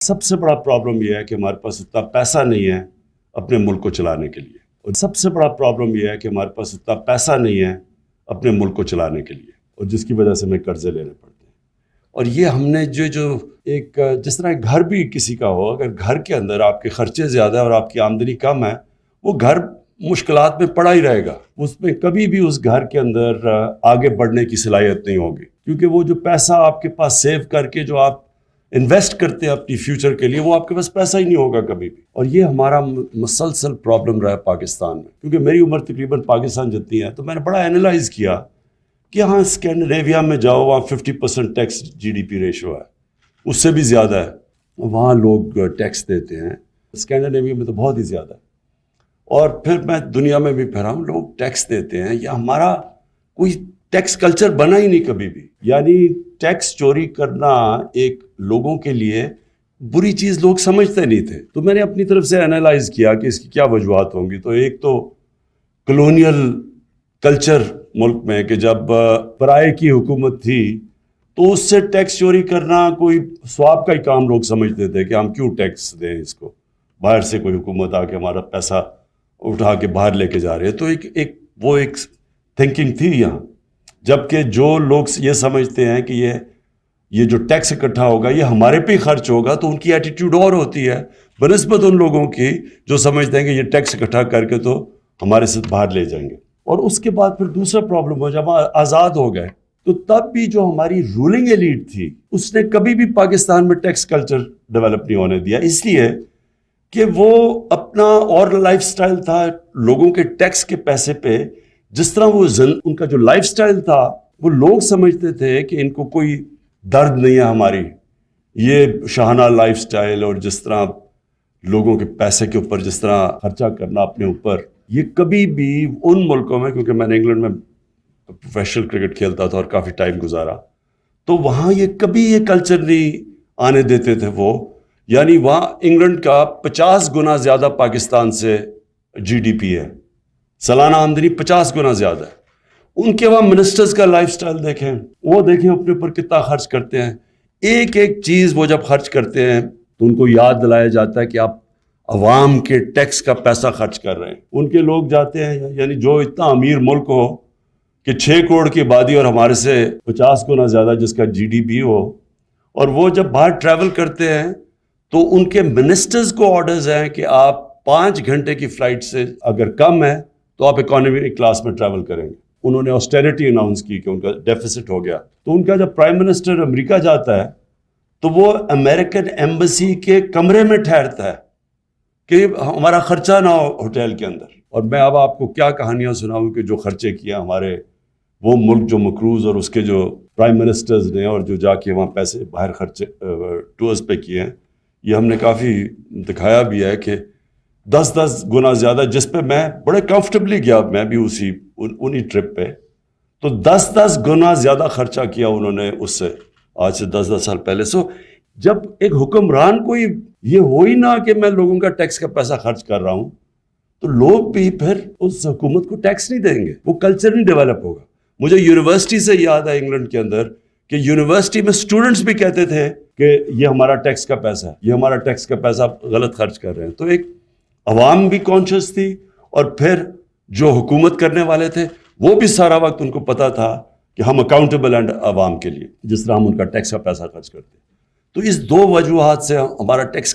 سب سے بڑا پرابلم یہ ہے کہ ہمارے پاس اتنا پیسہ نہیں ہے اپنے ملک کو چلانے کے لیے، اور سب سے بڑا پرابلم یہ ہے کہ ہمارے پاس اتنا پیسہ نہیں ہے اپنے ملک کو چلانے کے لیے، اور جس کی وجہ سے ہمیں قرضے لینے پڑتے ہیں۔ اور یہ ہم نے جو ایک جس طرح گھر بھی کسی کا ہو، اگر گھر کے اندر آپ کے خرچے زیادہ اور آپ کی آمدنی کم ہے، وہ گھر مشکلات میں پڑا ہی رہے گا، اس میں کبھی بھی اس گھر کے اندر آگے بڑھنے کی صلاحیت نہیں ہوگی، کیونکہ وہ جو پیسہ آپ کے پاس سیو کر کے جو آپ انویسٹ کرتے ہیں اپنی فیوچر کے لیے، وہ آپ کے پاس پیسہ ہی نہیں ہوگا کبھی بھی۔ اور یہ ہمارا مسلسل پرابلم رہا ہے پاکستان میں، کیونکہ میری عمر تقریباً پاکستان جتنی ہے، تو میں نے بڑا اینالائز کیا کہ ہاں اسکینڈینیویا میں جاؤ، وہاں 50% tax G D P ratio ہے، اس سے بھی زیادہ ہے، وہاں لوگ ٹیکس دیتے ہیں، اسکینڈینیویا میں تو بہت ہی زیادہ ہے۔ اور پھر میں دنیا میں بھی پھرا ہوں، لوگ ٹیکس دیتے ہیں، یا ہمارا کوئی ٹیکس کلچر بنا ہی نہیں کبھی بھی، یعنی ٹیکس چوری کرنا ایک لوگوں کے لیے بری چیز لوگ سمجھتے نہیں تھے۔ تو میں نے اپنی طرف سے انالائز کیا کہ اس کی کیا وجوہات ہوں گی۔ تو ایک تو کلونیل کلچر ملک میں، کہ جب پرائے کی حکومت تھی تو اس سے ٹیکس چوری کرنا کوئی ثواب کا ہی کام لوگ سمجھتے تھے کہ ہم کیوں ٹیکس دیں اس کو، باہر سے کوئی حکومت آ کے ہمارا پیسہ اٹھا کے باہر لے کے جا رہے ہیں۔ تو ایک تھنکنگ تھی یہاں، جبکہ جو لوگ یہ سمجھتے ہیں کہ یہ جو ٹیکس اکٹھا ہوگا یہ ہمارے پہ ہی خرچ ہوگا، تو ان کی ایٹیٹیوڈ اور ہوتی ہے بنسبت ان لوگوں کی جو سمجھتے ہیں کہ یہ ٹیکس اکٹھا کر کے تو ہمارے سے باہر لے جائیں گے۔ اور اس کے بعد پھر دوسرا پرابلم ہو، جب آزاد ہو گئے تو تب بھی جو ہماری رولنگ ایلیٹ تھی اس نے کبھی بھی پاکستان میں ٹیکس کلچر ڈیولپ نہیں ہونے دیا، اس لیے کہ وہ اپنا اور لائف سٹائل تھا لوگوں کے ٹیکس کے پیسے پہ، جس طرح وہ ان کا جو لائف سٹائل تھا، وہ لوگ سمجھتے تھے کہ ان کو کوئی درد نہیں ہے ہماری یہ شاہانہ لائف سٹائل، اور جس طرح لوگوں کے پیسے کے اوپر جس طرح خرچہ کرنا اپنے اوپر، یہ کبھی بھی ان ملکوں میں، کیونکہ میں نے انگلینڈ میں پروفیشنل کرکٹ کھیلتا تھا اور کافی ٹائم گزارا، تو وہاں یہ کبھی یہ کلچر نہیں آنے دیتے تھے وہ، یعنی وہاں انگلینڈ کا 50 گنا زیادہ پاکستان سے جی ڈی پی ہے، سالانہ آمدنی 50 گنا زیادہ ہے۔ ان کے وہاں منسٹرز کا لائف سٹائل دیکھیں، وہ دیکھیں اپنے اوپر کتنا خرچ کرتے ہیں، ایک ایک چیز وہ جب خرچ کرتے ہیں تو ان کو یاد دلایا جاتا ہے کہ آپ عوام کے ٹیکس کا پیسہ خرچ کر رہے ہیں۔ ان کے لوگ جاتے ہیں، یعنی جو اتنا امیر ملک ہو کہ 6 کروڑ کی آبادی اور ہمارے سے 50 گنا زیادہ جس کا جی ڈی پی ہو، اور وہ جب باہر ٹریول کرتے ہیں تو ان کے منسٹرز کو آرڈرز ہیں کہ آپ 5 گھنٹے کی فلائٹ سے اگر کم ہے تو آپ اکانومی کلاس میں ٹریول کریں گے۔ انہوں نے آسٹیرٹی اناؤنس کی کہ ان کا ڈیفیسٹ ہو گیا، تو ان کا جب پرائم منسٹر امریکہ جاتا ہے تو وہ امریکن ایمبیسی کے کمرے میں ٹھہرتا ہے کہ ہمارا خرچہ نہ ہو ہوٹل کے اندر۔ اور میں اب آپ کو کیا کہانیاں سناؤں کہ جو خرچے کیا ہمارے وہ ملک جو مقروض اور اس کے جو پرائم منسٹرز نے، اور جو جا کے وہاں پیسے باہر خرچے ٹورز پہ کیے ہیں، یہ ہم نے کافی دکھایا بھی ہے کہ 10 گنا زیادہ، جس پہ میں بڑے کمفرٹیبلی گیا، میں بھی انہی ٹرپ پہ، تو 10 گنا زیادہ خرچہ کیا انہوں نے اس سے، آج سے 10 سال پہلے۔ جب ایک حکمران کو یہ ہو ہی نہ کہ میں لوگوں کا ٹیکس کا پیسہ خرچ کر رہا ہوں، تو لوگ بھی پھر اس حکومت کو ٹیکس نہیں دیں گے، وہ کلچر نہیں ڈیولپ ہوگا۔ مجھے یونیورسٹی سے یاد ہے انگلینڈ کے اندر کہ یونیورسٹی میں اسٹوڈنٹس بھی کہتے تھے کہ یہ ہمارا ٹیکس کا پیسہ ہے، یہ ہمارا ٹیکس کا پیسہ غلط خرچ کر رہے ہیں۔ تو ایک عوام بھی کانشیس تھی، اور پھر جو حکومت کرنے والے تھے وہ بھی سارا وقت ان کو پتا تھا کہ ہم اکاؤنٹیبل ہیں عوام کے لیے، جس طرح ہم ان کا ٹیکس کا پیسہ خرچ کرتے ہیں۔ تو اس 2 وجوہات سے ہمارا ٹیکس